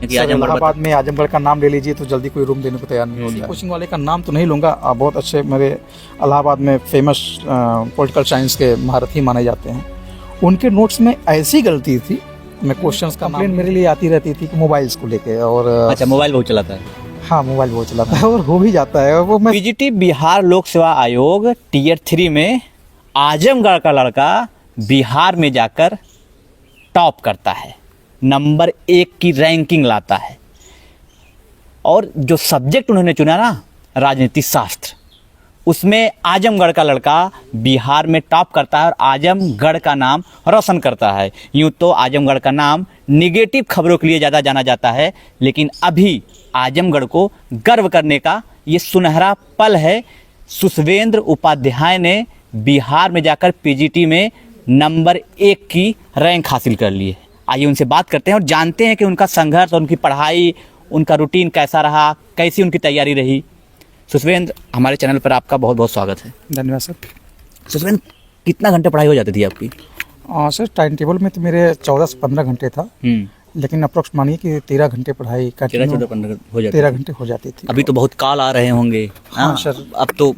Sir Allahabad में आजमगढ़ का नाम ले लीजिए तो जल्दी कोई रूम देने को तैयार नहीं होता। कोचिंग वाले का नाम तो नहीं लूँगा, बहुत अच्छे मेरे इलाहाबाद में फेमस पॉलिटिकल साइंस के महारथी माने जाते हैं। उनके नोट्स में ऐसी गलती थी, मैं क्वेश्चंस का कंप्लेंट मेरे लिए आती रहती थी कि मोबाइल्स को लेके, और अच्छा मोबाइल बहुत चलाता है। हाँ मोबाइल बहुत चलाता है और हो भी जाता है वो। मैं पीजीटी बिहार लोक सेवा आयोग टीयर 3 में आजमगढ़ का लड़का बिहार में जाकर टॉप करता है, नंबर 1 की रैंकिंग लाता है। और जो सब्जेक्ट उन्होंने चुना ना, राजनीति शास्त्र, उसमें आजमगढ़ का लड़का बिहार में टॉप करता है और आजमगढ़ का नाम रोशन करता है। यूँ तो आजमगढ़ का नाम निगेटिव खबरों के लिए ज़्यादा जाना जाता है, लेकिन अभी आजमगढ़ को गर्व करने का ये सुनहरा पल है। सुषवेंद्र उपाध्याय ने बिहार में जाकर पीजीटी में नंबर 1 की रैंक हासिल कर ली है। आइए उनसे बात करते हैं और जानते हैं कि उनका संघर्ष और उनकी पढ़ाई, उनका रूटीन कैसा रहा, कैसी उनकी तैयारी रही। सुषवेंद्र, हमारे चैनल पर आपका बहुत बहुत स्वागत है। धन्यवाद सर। सुषवेंद्र, कितना घंटे पढ़ाई हो जाती थी आपकी? सर टाइम टेबल में तो मेरे 14 से 15 घंटे था, लेकिन अप्रोक्स मानिए कि 13 घंटे पढ़ाई का 13-14 हो जाती 13 घंटे हो जाती थी। अभी तो बहुत कॉल आ रहे होंगे। हाँ सर। अब तो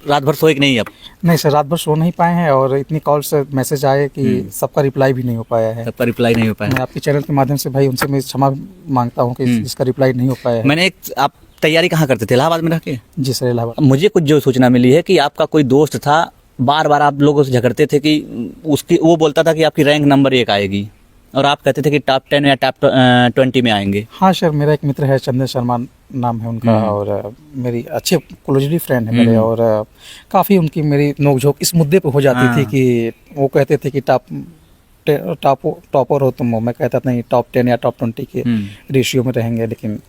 रात भर सोए कि नहीं? अब नहीं सर, रात भर सो नहीं पाए हैं और इतनी कॉल से मैसेज आए कि सबका रिप्लाई भी नहीं हो पाया है। सबका रिप्लाई नहीं हो पाया। मैं आपके चैनल के माध्यम से भाई उनसे मैं क्षमा मांगता हूँ कि इसका रिप्लाई नहीं हो पाया है। मैंने आप तैयारी कहाँ करते थे? इलाहाबाद में रह के? जी सर, इलाहाबाद। मुझे कुछ जो सूचना मिली है कि आपका कोई दोस्त था, बार बार आप लोगों से झगड़ते थे कि उसकी, वो बोलता था कि आपकी रैंक नंबर 1 आएगी और आप कहते थे कि टॉप 10 या टॉप 20 में आएंगे। हाँ सर, मेरा एक मित्र है, चंदन शर्मा नाम है उनका, और मेरी अच्छे क्लोजली फ्रेंड है मेरे, और काफ़ी उनकी मेरी नोकझोंक इस मुद्दे पे हो जाती थी कि वो कहते थे कि टॉपर हो तुम, मैं कहता था नहीं, टॉप 10 या टॉप 20 के रेशियो में रहेंगे। लेकिन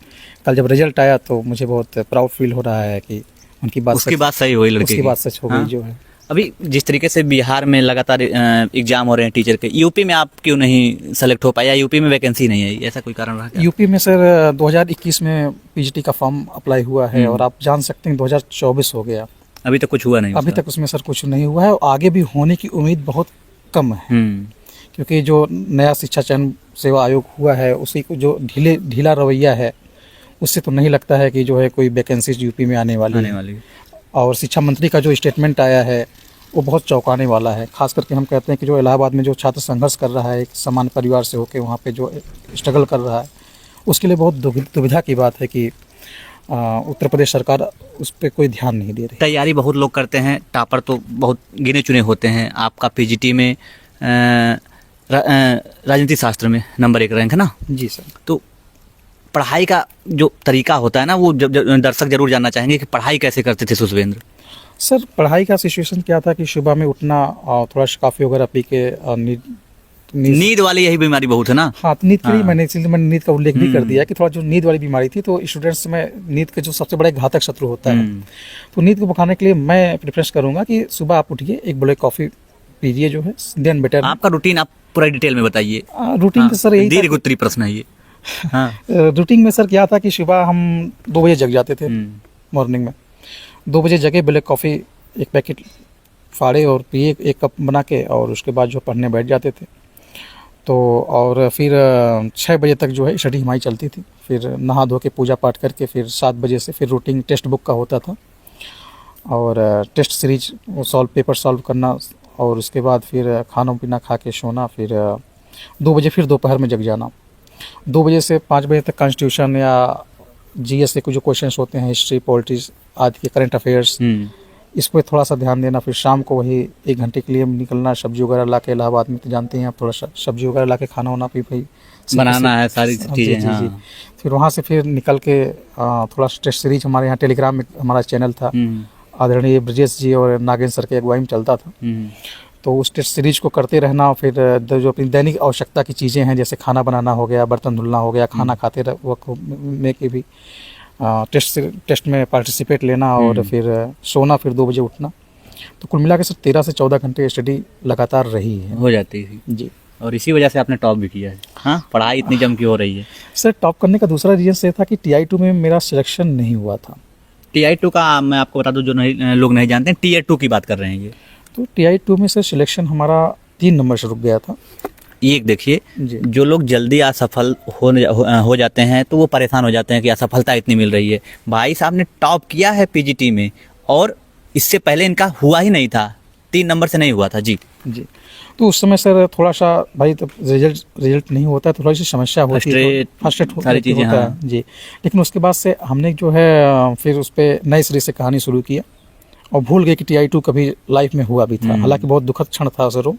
कल जब रिजल्ट आया तो मुझे बहुत प्राउड फील हो रहा है कि उनकी बात सही हुई, लड़के उसकी बात सच हो गई जो है। अभी जिस तरीके से बिहार में लगातार एग्जाम हो रहे हैं टीचर के, यूपी में आप क्यों नहीं सेलेक्ट हो पाया? यूपी में वैकेंसी नहीं है, ऐसा कोई कारण रहा क्या? यूपी में सर 2021 में पीजीटी का फॉर्म अप्लाई हुआ है और आप जान सकते हैं 2024 हो गया, अभी तक कुछ हुआ नहीं। अभी तक उसमें सर कुछ नहीं हुआ है और आगे भी होने की उम्मीद बहुत कम है। क्योंकि जो नया शिक्षा चयन सेवा आयोग हुआ है, उसी को जो ढीला रवैया है, उससे तो नहीं लगता है कि जो है कोई वैकेंसीज यूपी में आने वाली है। और शिक्षा मंत्री का जो स्टेटमेंट आया है वो बहुत चौंकाने वाला है। खास करके हम कहते हैं कि जो इलाहाबाद में जो छात्र संघर्ष कर रहा है, एक सामान्य परिवार से होकर वहाँ पे जो स्ट्रगल कर रहा है, उसके लिए बहुत दुविधा की बात है कि उत्तर प्रदेश सरकार उस पर कोई ध्यान नहीं दे रही। तैयारी बहुत लोग करते हैं, टॉपर तो बहुत गिने चुने होते हैं। आपका पीजीटी में राजनीति शास्त्र में नंबर 1 रैंक है ना? जी सर। तो पढ़ाई का जो तरीका होता है ना, वो दर्शक जरूर जानना चाहेंगे कि पढ़ाई कैसे करते थे सुषवेंद्र? सर पढ़ाई का सिचुएशन क्या था कि सुबह में उठना, थोड़ा कॉफ़ी वगैरह पी के, नींद वाली यही बीमारी बहुत है ना? हाँ, नींद के लिए मैंने नींद का उल्लेख भी कर दिया कि थोड़ा जो नींद वाली बीमारी थी, तो स्टूडेंट्स में नींद का जो सबसे बड़ा घातक शत्रु होता है, तो नींद को भगाने के लिए मैं प्रेफरेंस करूंगा कि सुबह आप उठिए, एक ब्लैक कॉफ़ी पीजिए, जो है देन बेटर। आपका रूटीन आप पूरा डिटेल में बताइए। रूटीन तो सर यही दीर्घ उत्तरी प्रश्न है ये। रूटीन में सर क्या था कि सुबह हम 2 बजे जग जाते थे, मॉर्निंग में 2 बजे जगे, ब्लैक कॉफ़ी एक पैकेट फाड़े और पिए 1 कप बना के, और उसके बाद जो पढ़ने बैठ जाते थे। तो और फिर 6 बजे तक जो है स्टडी हमारी चलती थी। फिर नहा धो के पूजा पाठ करके फिर 7 बजे से फिर रूटीन टेक्स्ट बुक का होता था और टेस्ट सीरीज पेपर सॉल्व करना, और उसके बाद फिर खाना पीना खा के सोना। फिर 2 बजे फिर दोपहर में जग जाना। 2 बजे से 5 बजे तक कॉन्स्टिट्यूशन या जीएस के कुछ जो क्वेश्चंस होते हैं, हिस्ट्री, पॉलिटिक्स आदि के, करंट अफेयर्स, इस पर थोड़ा सा ध्यान देना। फिर शाम को वही 1 घंटे के लिए निकलना, सब्जी वगैरह ला के, इलाहाबाद में तो जानते हैं आप, थोड़ा सा सब्जी वगैरह ला के खाना वाना भी भाई बनाना है, सारी चीज़ें। जी। फिर वहाँ से फिर निकल के थोड़ा टेस्ट सीरीज, हमारे यहाँ टेलीग्राम में हमारा चैनल था, आदरणीय ब्रजेश जी और नागेंद्र सर के अगुवाई में चलता था, तो उस टेस्ट सीरीज को करते रहना। फिर जो अपनी दैनिक आवश्यकता की चीज़ें हैं, जैसे खाना बनाना हो गया, बर्तन धुलना हो गया, खाना खाते वक्त में के भी टेस्ट में पार्टिसिपेट लेना, और फिर सोना, फिर 2 बजे उठना। तो कुल मिला के सर 13 से 14 घंटे स्टडी लगातार रही है, हो जाती थी जी। और इसी वजह से आपने टॉप भी किया है। हाँ, पढ़ाई इतनी जम की हो रही है। सर टॉप करने का दूसरा रीज़न ये था कि TI2 में मेरा सिलेक्शन नहीं हुआ था। TI2 का मैं आपको बता दूं, जो लोग नहीं जानते हैं, Tier 2 की बात कर रहे हैं ये। तो TI2 में सर सिलेक्शन हमारा 3 नंबर से रुक गया था। एक देखिए, जी। जो लोग जल्दी असफल हो जाते हैं तो वो परेशान हो जाते हैं कि असफलता इतनी मिल रही है। भाई साहब ने टॉप किया है पीजीटी में, और इससे पहले इनका हुआ ही नहीं था, 3 नंबर से नहीं हुआ था जी। जी। तो उस समय सर थोड़ा सा भाई, तब रिजल्ट नहीं होता है, थोड़ी सी समस्या होती है, फ्रस्ट्रेट सारी चीज़ें, होता हाँ। है जी। लेकिन उसके बाद से हमने जो है फिर उस पर नए सिरे से कहानी शुरू किया, और भूल गए कि TI2 कभी लाइफ में हुआ भी था। हालांकि बहुत दुखद क्षण था सर वो,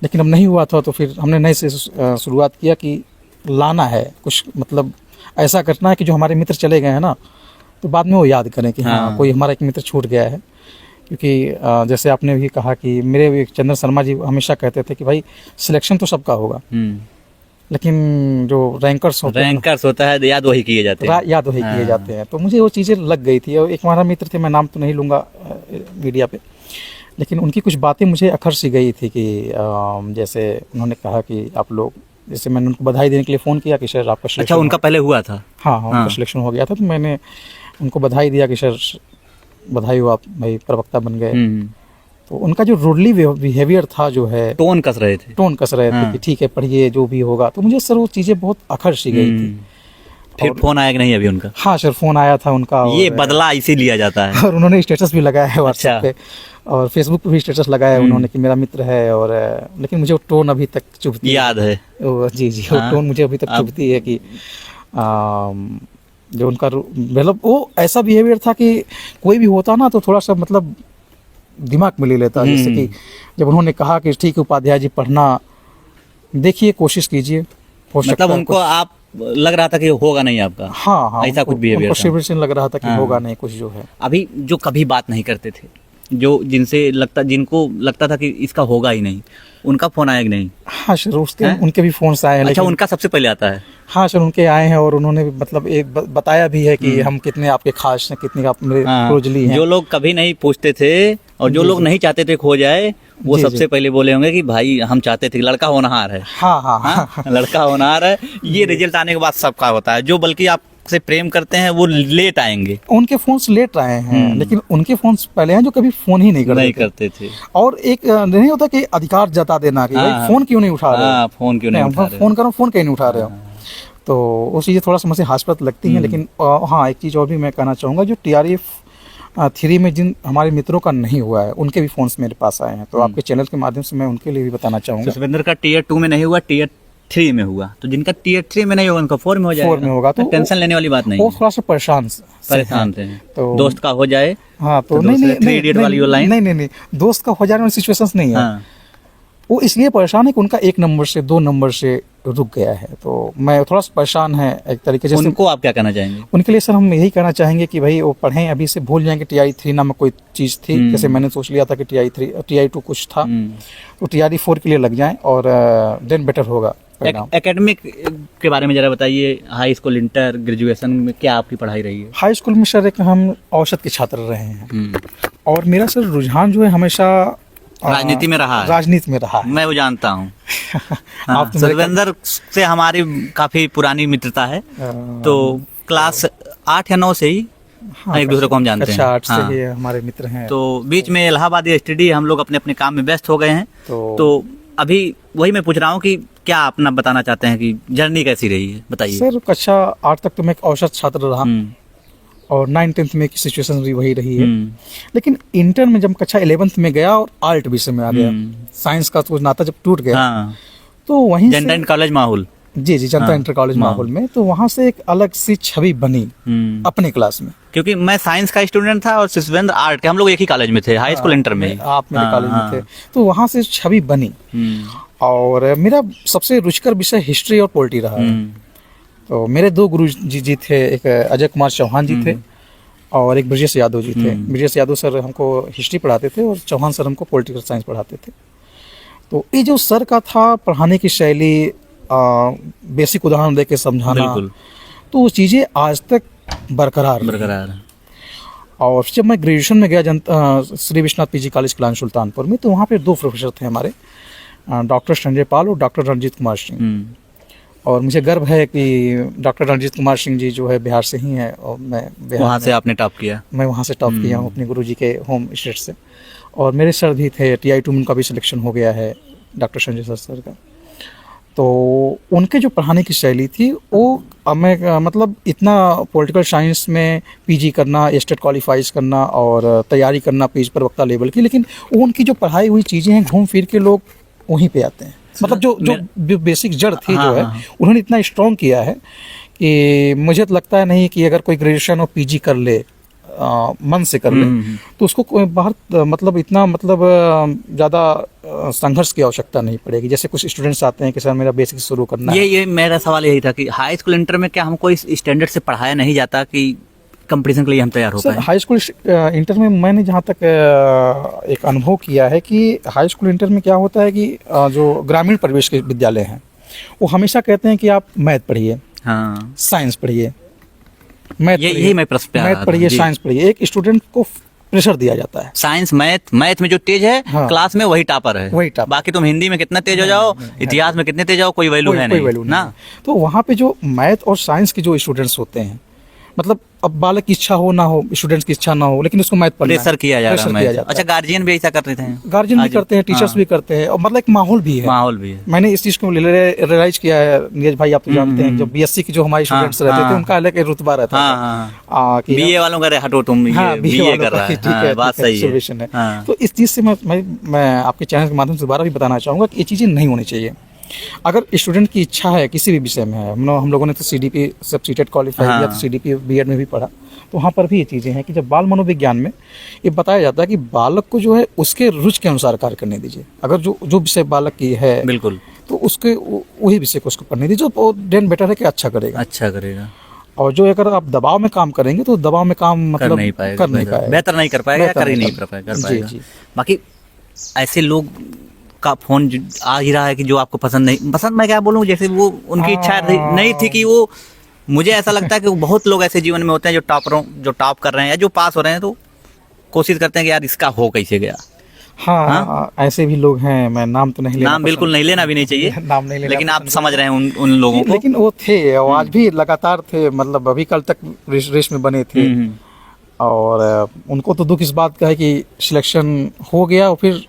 लेकिन अब नहीं हुआ था। तो फिर हमने नए से शुरुआत किया कि लाना है कुछ, मतलब ऐसा करना है कि जो हमारे मित्र चले गए हैं ना, तो बाद में वो याद करें कि हाँ, कोई हमारा एक मित्र छूट गया है। क्योंकि जैसे आपने भी कहा कि मेरे भी चंद्र शर्मा जी हमेशा कहते थे कि भाई सिलेक्शन तो सबका होगा, लेकिन जो रैंकर्स होता है याद वही किए जाते हैं, याद वही किए जाते हैं। तो मुझे वो चीज़ें लग गई थी। और एक हमारा मित्र थे, मैं नाम तो नहीं लूँगा मीडिया पे, लेकिन उनकी कुछ बातें मुझे अखर सी गई थी कि जैसे उन्होंने कहा कि आप लोग, जैसे मैंने उनको बधाई देने के लिए फ़ोन किया कि सर आपका सिलेक्शन। अच्छा, उनका पहले हुआ था? हाँ, उनका सिलेक्शन हो गया था। तो मैंने उनको बधाई दिया कि सर बधाई हो, आप भाई प्रवक्ता बन गए। तो उनका जो रूडली बिहेवियर था, जो है टोन कस रहे थे कि ठीक है पढ़िए जो भी होगा। तो मुझे सर वो चीज़ें बहुत अखर सी गई थी। फिर फोन आया कि नहीं अभी उनका? हाँ सर, फोन आया था उनका। ये बदला इसी लिया जाता है। और उन्होंने स्टेटस भी लगाया है व्हाट्सएप पे, और फेसबुक पे भी स्टेटस लगाया है उन्होंने कि मेरा मित्र है। और लेकिन मुझे वो टोन अभी तक चुभती याद है। जी, वो टोन मुझे अभी तक चुभती है कि जो उनका मतलब वो ऐसा बिहेवियर था कि कोई भी होता ना तो थोड़ा सा मतलब दिमाग में ले लेता। जैसे कि जब उन्होंने कहा कि ठीक है उपाध्याय जी, पढ़ना देखिए, कोशिश कीजिए, मतलब उनको आप लग रहा था कि होगा नहीं आपका? हाँ, ऐसा कुछ बिहेवियर था, लग रहा था कि होगा नहीं कुछ जो है। अभी जो कभी बात नहीं करते थे, जिनको लगता था कि इसका होगा ही नहीं, उनका फोन आया कि नहीं? हाँ सर, उनके भी फोन आए हैं। अच्छा, उनका सबसे पहले आता है? हाँ सर, उनके आए हैं, और उन्होंने मतलब एक बताया भी है कि हम कितने आपके खास हैं, कितने आप मेरे क्लोजली हैं। जो लोग कभी नहीं पूछते थे और जो लोग नहीं चाहते थे खो जाए, वो सबसे पहले बोले होंगे कि भाई हम चाहते थे, लड़का होनहार है। हाँ, लड़का होनहार है। ये रिजल्ट आने के बाद सबका होता है। जो बल्कि आपसे प्रेम करते हैं वो लेट आएंगे। उनके फोन लेट आए हैं, लेकिन उनके फोन पहले हैं जो कभी फोन ही नहीं करते थे। और एक नहीं होता कि अधिकार जता देना कि भाई फोन क्यों नहीं उठा रहे हो, फोन क्यों नहीं उठा रहे हो, फोन करो, फोन क्यों नहीं उठा रहे हो। तो वो चीज़ें थोड़ा सा मुझे हास्यास्पद लगती हैं। लेकिन हाँ, एक चीज़ और भी मैं कहना चाहूँगा, जो TRF-3 में जिन हमारे मित्रों का नहीं हुआ है, उनके भी फोन्स मेरे पास आए हैं। तो आपके चैनल के माध्यम से मैं उनके लिए भी बताना चाहूँगा। सुखविंदर का Tier 2 में नहीं हुआ, Tier 3 में हुआ। तो जिनका Tier 3 में नहीं होगा, उनका 4 में हो जाएगा। 4 में होगा, तो टेंशन लेने वाली बात नहीं। वो थोड़ा सा परेशान थे। तो दोस्त का हो जाए, हाँ, तो नहीं, दोस्त का हो जाने वाली सिचुएशंस नहीं है। वो इसलिए परेशान है कि उनका 1 नंबर से 2 नंबर से रुक गया है। तो मैं थोड़ा सा परेशान है एक तरीके से। उनको आप क्या कहना चाहेंगे? उनके लिए सर हम यही कहना चाहेंगे कि भाई वो पढ़ें, अभी से भूल जाएंगे TI3 नाम कोई चीज़ थी। जैसे मैंने सोच लिया था कि TI2 कुछ था, तो TRE4 के लिए लग जाएं, और देन बेटर होगा। एकेडमिक के बारे में जरा बताइए। हाई स्कूल, इंटर, ग्रेजुएशन में क्या आपकी पढ़ाई रही है? हाई स्कूल में सर एक हम औसत के छात्र रहे हैं, और मेरा सर रुझान जो है हमेशा राजनीति में रहा है। राजनीति में रहा है, मैं वो जानता हूँ। आप तो सुखविंदर से हमारी काफी पुरानी मित्रता है। तो क्लास 8 या 9 से ही एक दूसरे को हम जानते हैं। 8 से ही हमारे मित्र हैं। तो बीच में इलाहाबाद STD हम लोग अपने अपने काम में व्यस्त हो गए हैं। तो अभी वही मैं पूछ रहा हूँ कि क्या अपना बताना चाहते हैं कि जर्नी कैसी रही है, बताइए। सर कक्षा 8 तक तो मैं एक औसत छात्र रहा, और 9th-10th में की सिचुएशन भी वही रही है। लेकिन इंटर में जब कक्षा 11th में गया और आर्ट विषय में आ गया, साइंस का तो नाता जब टूट गया, तो वहीं जनता इंटर कॉलेज माहौल, जी जनता इंटर कॉलेज माहौल में, तो वहां से एक अलग सी छवि बनी अपने क्लास में। क्योंकि मैं साइंस का स्टूडेंट था और सुखविंदर आर्ट के, हम लोग एक ही कॉलेज में थे, हाई स्कूल इंटर में। आप मेरे कॉलेज में थे, तो वहां से छवि बनी। और मेरा सबसे रुचिकर विषय हिस्ट्री और पॉलिटी रहा है। तो मेरे 2 गुरु जी थे, एक अजय कुमार चौहान जी थे, और एक ब्रजेश यादव जी थे। ब्रजेश यादव सर हमको हिस्ट्री पढ़ाते थे, और चौहान सर हमको पॉलिटिकल साइंस पढ़ाते थे। तो ये जो सर का था पढ़ाने की शैली, बेसिक उदाहरण दे के समझाना, तो वो चीज़ें आज तक बरकरार है। और जब मैं ग्रेजुएशन में गया श्री विश्वनाथ PG कॉलेज कलान सुल्तानपुर में, तो वहाँ पे 2 प्रोफेसर थे हमारे, डॉक्टर संजय पाल और डॉक्टर रणजीत कुमार सिंह। और मुझे गर्व है कि डॉक्टर रणजीत कुमार सिंह जी जो है बिहार से ही हैं, और मैं वहाँ से आपने टॉप किया? मैं वहाँ से टॉप किया हूँ अपने गुरुजी के होम स्टेट से। और मेरे सर भी थे, TI2 में उनका भी सिलेक्शन हो गया है, डॉक्टर संजय सर का। तो उनके जो पढ़ाने की शैली थी वो मैं मतलब इतना पॉलिटिकल साइंस में पीजी करना, स्टेट क्वालिफाइज करना और तैयारी करना पेज प्रवक्ता लेवल की, लेकिन उनकी जो पढ़ाई हुई चीज़ें हैं घूम फिर के लोग वहीं पे आते हैं। मतलब जो बेसिक जड़ थी जो है उन्होंने इतना स्ट्रॉन्ग किया है कि मुझे तो लगता है नहीं कि अगर कोई ग्रेजुएशन और पीजी कर ले मन से कर ले तो उसको कोई बाहर मतलब इतना मतलब ज़्यादा संघर्ष की आवश्यकता नहीं पड़ेगी। जैसे कुछ स्टूडेंट्स आते हैं कि सर मेरा बेसिक शुरू करना है। ये मेरा सवाल यही था कि हाई स्कूल इंटर में क्या हमको इस स्टैंडर्ड से पढ़ाया नहीं जाता कि कंपटीशन के लिए हम तैयार हो सर पाए? हाई स्कूल इंटर में मैंने जहाँ तक एक अनुभव किया है कि हाई स्कूल इंटर में क्या होता है कि जो ग्रामीण परिवेश के विद्यालय हैं वो हमेशा कहते हैं कि आप मैथ पढ़िए, हाँ, साइंस पढ़िए, यही मैं प्रश्न पे आ रहा मैथ था। पढ़िए, जी। साइंस पढ़िए। एक स्टूडेंट को प्रेशर दिया जाता है। साइंस मैथ में जो तेज है हाँ। क्लास में वही टॉपर है, वही टॉपर। बाकी तुम हिंदी में कितना तेज हो जाओ, इतिहास में कितने तेज हो, कोई वैल्यू है कोई नहीं वैल्यू ना। नहीं। तो वहाँ पे जो मैथ और साइंस के जो स्टूडेंट्स होते हैं, मतलब अब बालक की इच्छा हो ना हो, स्टूडेंट्स की इच्छा ना हो, लेकिन उसको मैथ पढ़ना है, प्रेशर किया जा रहा प्रेशर है किया मैथ। जाता अच्छा, गार्जियन भी ऐसा करते थे? है। गार्जियन भी आज- करते हैं, टीचर्स हाँ, भी करते हैं, और मतलब एक माहौल भी है। माहौल भी है। मैंने इस चीज़ को रियलाइज किया है नीरज भाई, आप तो जानते हैं जब बीएससी की जो हमारे स्टूडेंट्स रहते थे हाँ। उनका अलग एक रुतबा रहता हाँ, था। हाँ, कि बीए वालों का हटो तुम, हाँ, ये BA बीए वालों कर का रहा है, ठीक हाँ, बात ठीक है, सही है। observation है। हाँ। तो इस चीज़ से मैं आपके चैनल के माध्यम से दोबारा भी बताना चाहूँगा कि ये चीज़ें नहीं होनी चाहिए। अगर स्टूडेंट की इच्छा है किसी भी विषय में है, हम लोगों ने तो सीडीपी सब सीटेट क्वालिफाई किया, तो सीडीपी बीएड में भी पढ़ा, तो वहाँ पर भी ये चीज़ें हैं कि जब बाल मनोविज्ञान में ये बताया जाता है कि बालक को जो है उसके रुचि के अनुसार कार्य करने दीजिए। अगर जो विषय बालक की है बिल्कुल, तो उसके वही विषय को उसको पढ़ने दीजिए, तो देन बेटर है कि अच्छा करेगा। अच्छा करेगा। और जो अगर आप दबाव में काम करेंगे तो दबाव में काम मतलब कर नहीं पाएगा, बेहतर नहीं कर पाएगा, कर ही नहीं पाएगा। जी। बाकी ऐसे लोग का फोन आ ही रहा है कि जो आपको पसंद मैं क्या बोलूं, जैसे वो उनकी इच्छा नहीं थी कि वो, मुझे ऐसा लगता है कि बहुत लोग ऐसे जीवन में होते हैं जो टॉप कर रहे हैं या जो पास हो रहे हैं, तो कोशिश करते हैं कि यार इसका हो कैसे गया। हाँ, ऐसे भी लोग हैं, मैं नाम तो नहीं लेना, नाम बिल्कुल नहीं लेना भी नहीं चाहिए, नाम नहीं लेना, लेकिन आप समझ रहे हैं उन लोगों को। लेकिन वो थे और आज भी लगातार थे, मतलब अभी कल तक रेस में बने थे। और उनको तो दुख इस बात का है कि सिलेक्शन हो गया और फिर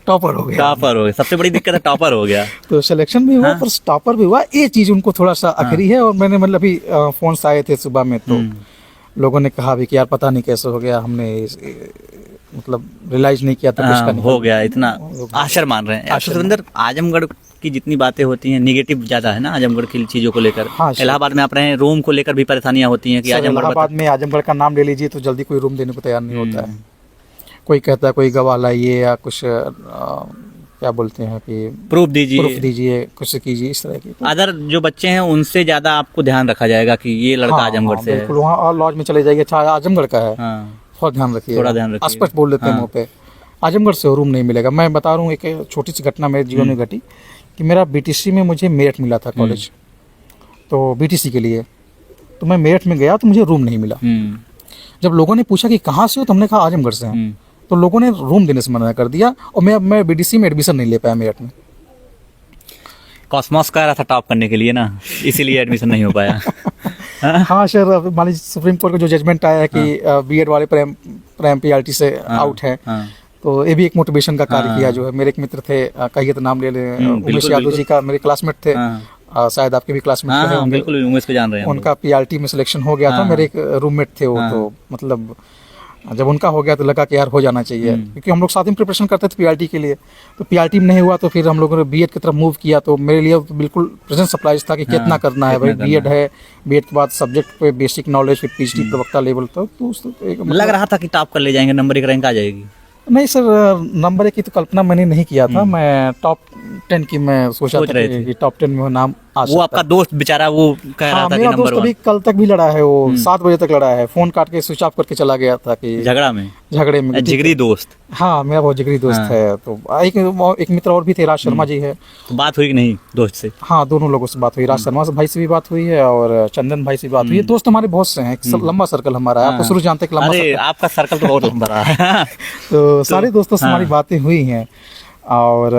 टॉपर हो गया। सबसे बड़ी दिक्कत है टॉपर हो गया। तो सिलेक्शन भी हुआ पर टॉपर भी हुआ, ये चीज़ उनको थोड़ा सा आखिरी है। और मैंने मतलब अभी फोन आए थे सुबह में, तो लोगों ने कहा भी कि यार पता नहीं कैसे हो गया, हमने मतलब रियलाइज नहीं किया था, कुछ का नहीं हो गया, इतना आश्चर्य मान रहे हैं। सुरेंद्र, आजमगढ़ की जितनी बातें होती हैं निगेटिव ज्यादा है ना आजमगढ़ की चीजों को लेकर। हाँ, इलाहाबाद में आप रहे हैं, रूम को लेकर भी परेशानियां होती हैं कि इलाहाबाद में आजमगढ़ का नाम ले लीजिए तो जल्दी कोई रूम देने को तैयार नहीं होता है। कोई कहता है कोई गवाह लाइए या कुछ क्या बोलते हैं कि प्रूफ दीजिए, कुछ कीजिए, इस तरह की। अदर जो बच्चे हैं उनसे ज्यादा आपको ध्यान रखा जाएगा कि ये लड़का आजमगढ़ से है। बिल्कुल, वहाँ और लॉज में चले जाइए, अच्छा आजमगढ़ का है, थोड़ा ध्यान रखिए, स्पष्ट बोल देते हैं मुँह पे, आजमगढ़ से रूम नहीं मिलेगा। मैं बता रहा हूँ एक छोटी सी घटना मेरे जीवन में घटी कि मेरा बीटीसी में मुझे मेरिट मिला था कॉलेज, तो बीटीसी के लिए, तो मैं मेरिट में गया तो मुझे रूम नहीं मिला। जब लोगों ने पूछा कि कहाँ से हो, तो हमने कहा आजमगढ़ से हैं, तो लोगों ने रूम देने से मना कर दिया और मैं बीटीसी में एडमिशन नहीं ले पाया मेरठ में। कॉस्मोस कह रहा था टॉप करने के लिए ना, इसीलिए एडमिशन नहीं हो पाया। हाँ सर, मान लीजिए सुप्रीम कोर्ट का जो जजमेंट आया है कि बीएड वाले प्राइम पीआरटी से आउट है, तो ये भी एक मोटिवेशन का कार्य किया। जो है मेरे एक मित्र थे, कहिए तो नाम ले लें, उमेश यादव जी का, मेरे क्लासमेट थे, शायद आपके भी क्लासमेट थे, बिल्कुल उमेश को जान रहे हैं। उनका पीआरटी में सिलेक्शन हो गया था, मेरे एक रूममेट थे वो, तो मतलब जब उनका हो गया तो लगा कि यार हो जाना चाहिए, क्योंकि हम लोग साथ में प्रिपरेशन करते थे पीआरटी के लिए। तो पीआरटी में नहीं हुआ तो फिर हम लोगों ने बीएड की तरफ मूव किया। तो मेरे लिए तो बिल्कुल प्रेजेंट सरप्राइज था कि कितना करना है भाई, बीएड है, बीएड के बाद सब्जेक्ट पे बेसिक नॉलेज, फिर पीएचडी प्रवक्ता लेवल तक। तो लग रहा था कि टॉप कर ले जाएंगे, नंबर 1 रैंक आ जाएगी। नहीं सर, नंबर 1 की तो कल्पना मैंने नहीं किया था, मैं टॉप 10 की मैं सोचा था कि टॉप 10 में नाम आ सकता। वो आपका दोस्त बेचारा वो कह रहा था कि नंबर 1। अभी कल तक भी लड़ा है, वो 7 बजे तक लड़ा है, फोन काट के स्विच ऑफ करके चला गया था कि झगड़े में। जिगरी दोस्त? हाँ, मेरा बहुत जिगरी दोस्त है। तो एक मित्र और भी थे, राज शर्मा जी है। तो बात हुई कि नहीं दोस्त से? हाँ, दोनों लोगों से बात हुई, राज शर्मा भाई से भी बात हुई है और चंदन भाई से भी बात हुई है। दोस्त हमारे बहुत से हैं, लंबा सर्कल हमारा है, आपको शुरू जानते हैं कि लंबा सर्कल। आपका सर्कल तो बहुत लंबा रहा है। तो सारे दोस्तों से हमारी बातें हुई हैं और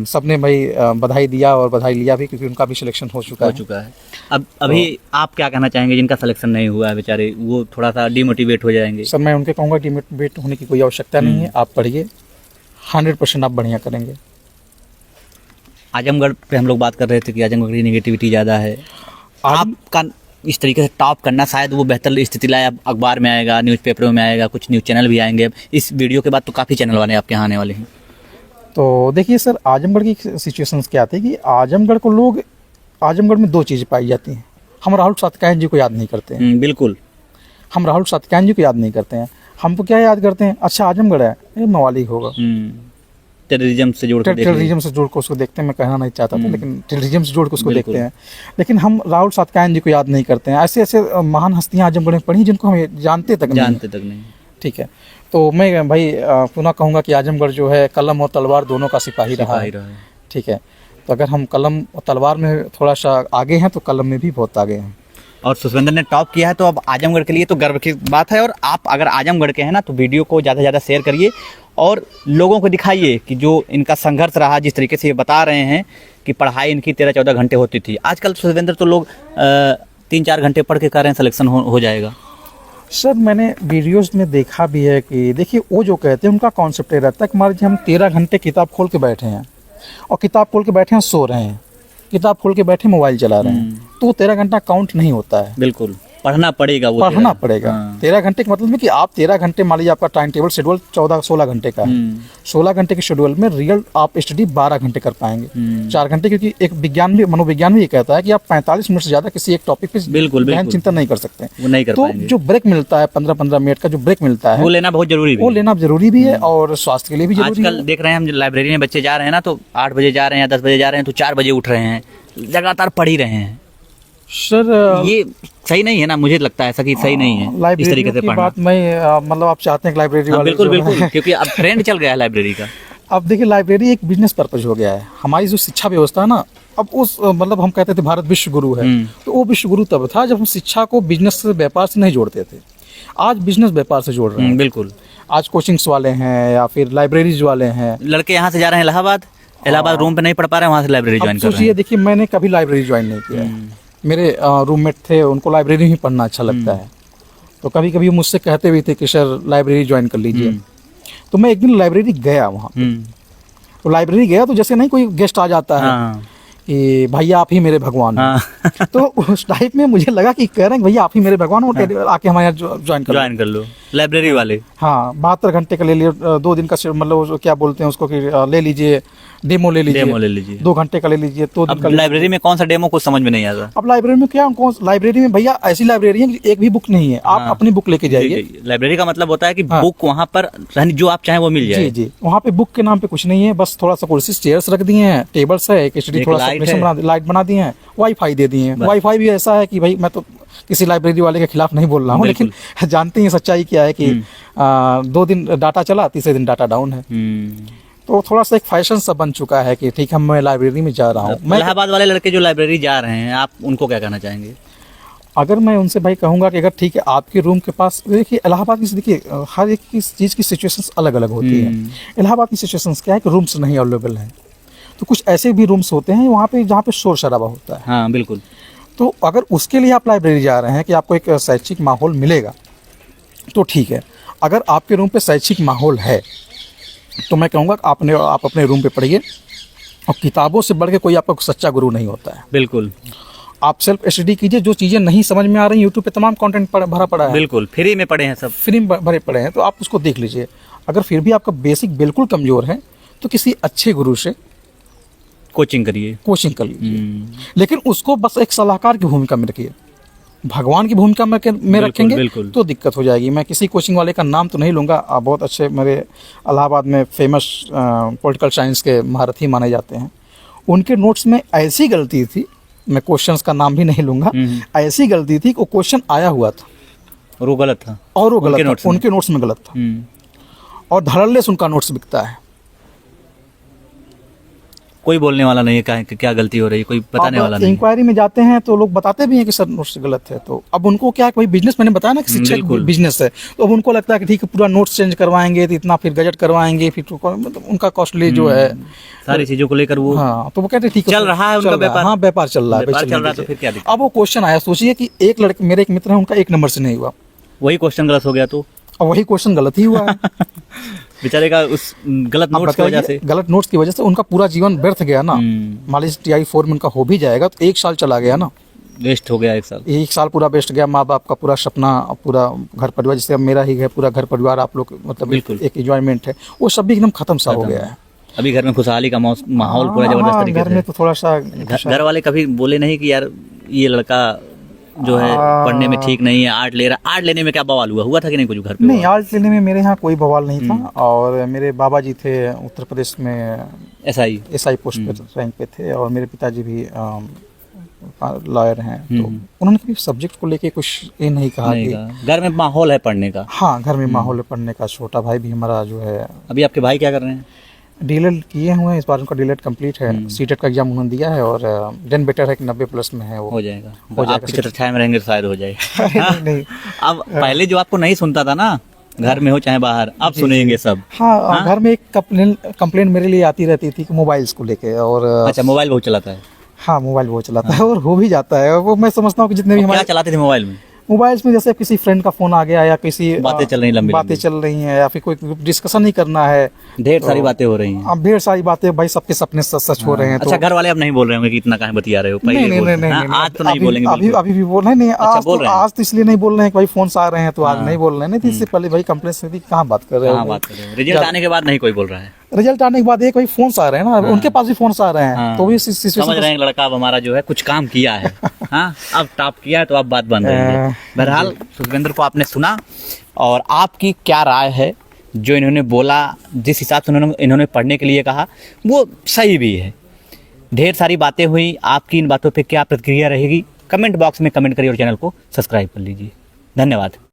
सबने भाई बधाई दिया और बधाई लिया भी, क्योंकि उनका भी सिलेक्शन हो चुका है। अब अभी आप क्या कहना चाहेंगे जिनका सिलेक्शन नहीं हुआ है बेचारे, वो थोड़ा सा डिमोटिवेट हो जाएंगे? सर मैं उनके कहूँगा डिमोटिवेट होने की कोई आवश्यकता नहीं है, आप पढ़िए, 100% आप बढ़िया करेंगे। आजमगढ़ पे हम लोग बात कर रहे थे कि आजमगढ़ की निगेटिविटी ज़्यादा है। आपका इस तरीके से टॉप करना शायद वो बेहतर स्थिति लाए। अब अखबार में आएगा, न्यूज़पेपरों में आएगा, कुछ न्यूज़ चैनल भी आएंगे। अब इस वीडियो के बाद तो काफ़ी चैनल वाले आपके यहाँ आने वाले हैं। तो देखिए सर, आजमगढ़ की सिचुएशंस क्या आती है कि आजमगढ़ को लोग, आजमगढ़ में दो चीज़ें पाई जाती हैं। हम राहुल सातकायन जी को याद नहीं करते हैं। बिल्कुल, हम राहुल सातकायन जी को याद नहीं करते हैं। हम तो क्या याद करते हैं, अच्छा आजमगढ़ है, ये मवाली होगा। टेररिज्म से जोड़ के टेररिज्म से जोड़ कर उसको देखते हैं। मैं कहना नहीं चाहता था, लेकिन टेररिज्म से जोड़ कर उसको बिल्कुल। देखते हैं। लेकिन हम राहुल सातकायन जी को याद नहीं करते हैं। ऐसे ऐसे महान हस्तियां आजमगढ़ में पढ़ी जिनको हम जानते तक नहीं। ठीक है, तो मैं भाई पुनः कहूँगा कि आजमगढ़ जो है कलम और तलवार दोनों का सिपाही रहा है। ठीक है, तो अगर हम कलम और तलवार में थोड़ा सा आगे हैं तो कलम में भी बहुत आगे हैं। और सुषवेंद्र ने टॉप किया है, तो अब आजमगढ़ के लिए तो गर्व की बात है। और आप अगर आजमगढ़ के हैं ना, तो वीडियो को ज़्यादा से ज़्यादा शेयर करिए और लोगों को दिखाइए कि जो इनका संघर्ष रहा, जिस तरीके से ये बता रहे हैं कि पढ़ाई इनकी 13-14 घंटे होती थी। आजकल सुषवेंद्र तो लोग 3-4 घंटे पढ़ के कर रहे हैं, सिलेक्शन हो जाएगा। सर मैंने वीडियोस में देखा भी है कि देखिए वो जो कहते हैं उनका कॉन्सेप्ट ये रहता है कि मान लीजिए हम 13 घंटे किताब खोल के बैठे हैं और किताब खोल के बैठे हैं सो रहे हैं, किताब खोल के बैठे मोबाइल चला रहे हैं, तो 13 घंटा काउंट नहीं होता है। बिल्कुल, पढ़ना पड़ेगा, वो पढ़ना पड़ेगा। 13 घंटे का मतलब है कि आप 13 घंटे, मान लीजिए आपका टाइम टेबल शेड्यूल 14-16 घंटे का है। 16 घंटे के शेड्यूल में रियल आप स्टडी 12 घंटे कर पाएंगे। 4 घंटे, क्योंकि एक विज्ञान भी, मनोविज्ञान भी ये कहता है कि आप 45 मिनट से ज्यादा किसी एक टॉपिक पे गहन चिंतन नहीं कर सकते। वो नहीं कर तो पाएंगे। जो ब्रेक मिलता है 15-15 मिनट का जो ब्रेक मिलता है वो लेना बहुत जरूरी भी वो है। लेना जरूरी भी है और स्वास्थ्य के लिए भी जरूरी आजकल है। देख रहे हैं हम, लाइब्रेरी में बच्चे जा रहे हैं ना, तो 8 बजे जा रहे हैं या 10 बजे जा रहे हैं, तो 4 बजे उठ रहे हैं, लगातार पढ़ ही रहे हैं। सर ये सही नहीं है ना, मुझे लगता है ऐसा कि सही नहीं है इस तरीके से की पढ़ना। बात मैं मतलब आप चाहते हैं कि लाइब्रेरी वाले बिल्कुल जो बिल्कुल, है- क्योंकि अब ट्रेंड चल गया है लाइब्रेरी का। अब देखिए लाइब्रेरी एक बिजनेस पर्पज हो गया है। हमारी जो शिक्षा व्यवस्था है ना, अब उस मतलब हम कहते थे भारत विश्व गुरु है, तो वो विश्व गुरु तब था जब हम शिक्षा को बिजनेस से, व्यापार से नहीं जोड़ते थे। आज बिजनेस व्यापार से जोड़ रहे हैं। बिल्कुल, आज कोचिंग्स वाले हैं या फिर लाइब्रेरीज वाले हैं। लड़के यहाँ से जा रहे हैं इलाहाबाद रूम पे नहीं पढ़ पा रहे हैं, वहाँ से लाइब्रेरी अब ज्वाइन कर रहे सोचिए, हैं। देखिए मैंने कभी लाइब्रेरी ज्वाइन नहीं किया है। मेरे रूममेट थे, उनको लाइब्रेरी ही पढ़ना अच्छा लगता है, तो कभी कभी मुझसे कहते भी थे कि सर लाइब्रेरी ज्वाइन कर लीजिए। तो मैं एक दिन लाइब्रेरी गया वहाँ, तो लाइब्रेरी गया तो जैसे नहीं कोई गेस्ट आ जाता है हाँ। कि भैया आप ही मेरे भगवान हैं। हाँ। तो उस टाइप में मुझे लगा कि कह रहे हैं भैया आप ही मेरे भगवान हो, आके हमारे यहाँ ज्वाइन कर लो। लाइब्रेरी वाले। हाँ, 72 घंटे का ले लिए, 2 दिन का मतलब क्या बोलते हैं उसको कि ले लीजिए, डेमो ले लीजिए, 2 घंटे का ले लीजिए, 2 दिन अब का। लाइब्रेरी में कौन सा डेमो कुछ समझ में नहीं आता। अब लाइब्रेरी में क्या, लाइब्रेरी में भैया ऐसी लाइब्रेरी है कि एक भी बुक नहीं है, आप अपनी बुक लेके जाइए। लाइब्रेरी का मतलब होता है कि बुक वहाँ पर जो आप चाहें वो मिल जाए। जी जी, वहाँ पे बुक के नाम पे कुछ नहीं है, बस थोड़ा सा कुर्सी चेयर्स रख दिए हैं, टेबल्स है, एक स्टडी, थोड़ा सा लाइट बना दिए हैं, वाईफाई दे दिए हैं। वाईफाई भी ऐसा है कि भाई मैं तो किसी लाइब्रेरी वाले के खिलाफ नहीं बोल रहा हूँ, लेकिन जानते हैं सच्चाई क्या है कि 2 दिन डाटा चला, तीसरे दिन डाटा डाउन है। तो थोड़ा सा एक फैशन सा बन चुका है कि ठीक है मैं लाइब्रेरी में जा रहा हूँ। मैं इलाहाबाद वाले लड़के जो लाइब्रेरी जा रहे हैं, आप उनको क्या कहना चाहेंगे? अगर मैं उनसे भाई कहूँगा कि अगर ठीक है आपके रूम के पास, देखिए इलाहाबाद की, देखिए हर एक की चीज़ की सिचुएशंस अलग अलग होती है। इलाहाबाद की सिचुएशंस क्या है कि रूम्स नहीं अवेलेबल हैं, तो कुछ ऐसे भी रूम्स होते हैं वहाँ पे जहाँ पे शोर शराबा होता है। हाँ बिल्कुल। तो अगर उसके लिए आप लाइब्रेरी जा रहे हैं कि आपको एक शैक्षिक माहौल मिलेगा तो ठीक है। अगर आपके रूम पे शैक्षिक माहौल है तो मैं कहूँगा आप अपने रूम पे पढ़िए, और किताबों से बढ़ के कोई आपका सच्चा गुरु नहीं होता है। बिल्कुल, आप सेल्फ स्टडी कीजिए, जो चीज़ें नहीं समझ में आ रही यूट्यूब पे तमाम कंटेंट भरा पड़ा है, बिल्कुल फ्री में पढ़े हैं सब, फ्री में भरे पड़े हैं, तो आप उसको देख लीजिए। अगर फिर भी आपका बेसिक बिल्कुल कमज़ोर है तो किसी अच्छे गुरु से कोचिंग करिए, कोचिंग कर लीजिए, लेकिन उसको बस एक सलाहकार की भूमिका में रखिए। भगवान की भूमिका में रखेंगे बिल्कुल। तो दिक्कत हो जाएगी। मैं किसी कोचिंग वाले का नाम तो नहीं लूँगा, आप बहुत अच्छे मेरे इलाहाबाद में फेमस पॉलिटिकल साइंस के महारथी माने जाते हैं। उनके नोट्स में ऐसी गलती थी, मैं क्वेश्चंस का नाम भी नहीं लूँगा, ऐसी गलती थी कि वो क्वेश्चन आया हुआ था और वो गलत था, और वो गलत था, उनके नोट्स में गलत था, और धड़ल्ले से उनका नोट्स बिकता है। कोई बोलने वाला नहीं है कि क्या गलती हो रही है, कोई बताने वाला नहीं। इंक्वायरी में जाते हैं तो लोग बताते भी हैं कि सर नोट्स गलत है, तो अब उनको क्या, कोई बिजनेस, मैंने बताया ना कि शिक्षक बिजनेस है, तो अब उनको लगता है कि ठीक है पूरा नोट्स चेंज करवाएंगे तो इतना फिर गजट करवाएंगे, फिर मतलब उनका कॉस्टली जो है सारी चीजों को लेकर वो, हाँ, तो वो कहते हैं ठीक है चल रहा है उनका व्यापार, हाँ व्यापार चल रहा है, तो फिर क्या दिक्कत? अब वो क्वेश्चन आया, सोचिए कि एक लड़के, मेरे एक मित्र है, उनका 1 नंबर से नहीं हुआ, वही क्वेश्चन गलत हो गया, तो अब वही क्वेश्चन गलत ही हुआ है। बेचारे का उस गलत आप नोट्स की वजह से। बताइए, गलत नोट्स की वजह से उनका पूरा जीवन व्यर्थ गया ना। मान लीजिए TI 4 में उनका हो भी जाएगा तो 1 साल चला गया ना, वेस्ट हो गया 1 साल। 1 साल पूरा वेस्ट गया। माँ बाप का पूरा सपना, पूरा घर परिवार, जैसे अब मेरा ही है, पूरा घर परिवार आप लोग मतलब बिल्कुल। एक एंजॉयमेंट है, वो सब भी एकदम खत्म सा हो गया है। अभी घर में खुशहाली का माहौल पूरा जबरदस्त हाँ, तरीके घर में से। तो थोड़ा सा घर वाले कभी बोले नहीं कि यार ये लड़का जो है पढ़ने में ठीक नहीं है, आर्ट ले रहा, आर्ट लेने में क्या बवाल हुआ था कि नहीं कुछ घर पे? नहीं, आर्ट लेने में मेरे यहाँ कोई बवाल नहीं था। और मेरे बाबा जी थे उत्तर प्रदेश में ऐसा ही। SI पोस्ट पे रैंक पे थे, और मेरे पिताजी भी लॉयर हैं, तो उन्होंने कभी सब्जेक्ट को लेके कुछ ये नहीं कहा नहीं कि कहा। घर में माहौल है पढ़ने का। हाँ, घर में माहौल है पढ़ने का। छोटा भाई भी हमारा जो है अभी आपके भाई क्या कर रहे हैं? DLED किए हुए हैं, इस बार उनका DLED कंप्लीट है। CTET का एग्जाम उन्होंने दिया है, और देन बेटर है कि 90+ में है वो। हो जाएगा। हो जाएगा। आप पीछे तो छाया में रहेंगे तो शायद हो जाएगा। नहीं, नहीं। अब पहले जो आपको नहीं सुनता था ना, घर में हो चाहे बाहर, अब सुनेंगे सब। हाँ, घर में एक कंप्लेन मेरे लिए आती रहती थी कि मोबाइल्स को लेके, और अच्छा, मोबाइल बहुत चलाता है। हाँ, मोबाइल वो चलाता है और हो भी जाता है। वो मैं समझता हूँ कि जितने भी क्या हमारे चलाते थे मोबाइल में? मोबाइल्स में, जैसे किसी फ्रेंड का फोन आ गया, या किसी बातें चल रही लंबी बातें चल रही हैं, या फिर कोई डिस्कशन ही करना है, ढेर सारी बातें हो रही हैं। अब ढेर सारी बातें, भाई सबके सपने सच सच हो रहे हैं। अच्छा, घर वाले अब नहीं बोल रहे होंगे कि इतना कहाँ बतिया रहे हो? नहीं, पहले नहीं, बोलते नहीं, थे। नहीं, हाँ, नहीं, आज तो नहीं अभी बोलेंगे अभी बिल्कुल। अभी भी बोल रहे हैं। नहीं, बोल रहे हैं। आज तो इसलिए नहीं बोल रहे हैं कि भाई फोन आ रहे हैं तो आज नहीं बोल रहे हैं। नहीं तो इससे पहले भाई कंप्लेन से कहाँ बात कर रहे हाँ, हो? बात कर रहे हो। रिजल्ट आने के बाद नहीं कोई बोल रहा है। रिजल्ट आने के बाद एक भाई फोन आ रहे हैं ना, उनके पास भी फोन आ रहे हैं, हाँ। तो भी समझ रहे हैं कि लड़का अब हमारा जो है कुछ काम किया है। हाँ, अब टॉप किया है तो अब बात बन रही है। बहरहाल सुखविंदर को आपने सुना, और आपकी क्या राय है? जो इन्होंने बोला, जिस हिसाब से इन्होंने पढ़ने के लिए कहा, वो सही भी है। ढेर सारी बातें हुई, आपकी इन बातों पे क्या प्रतिक्रिया रहेगी? कमेंट बॉक्स में कमेंट करिए और चैनल को सब्सक्राइब कर लीजिए। धन्यवाद।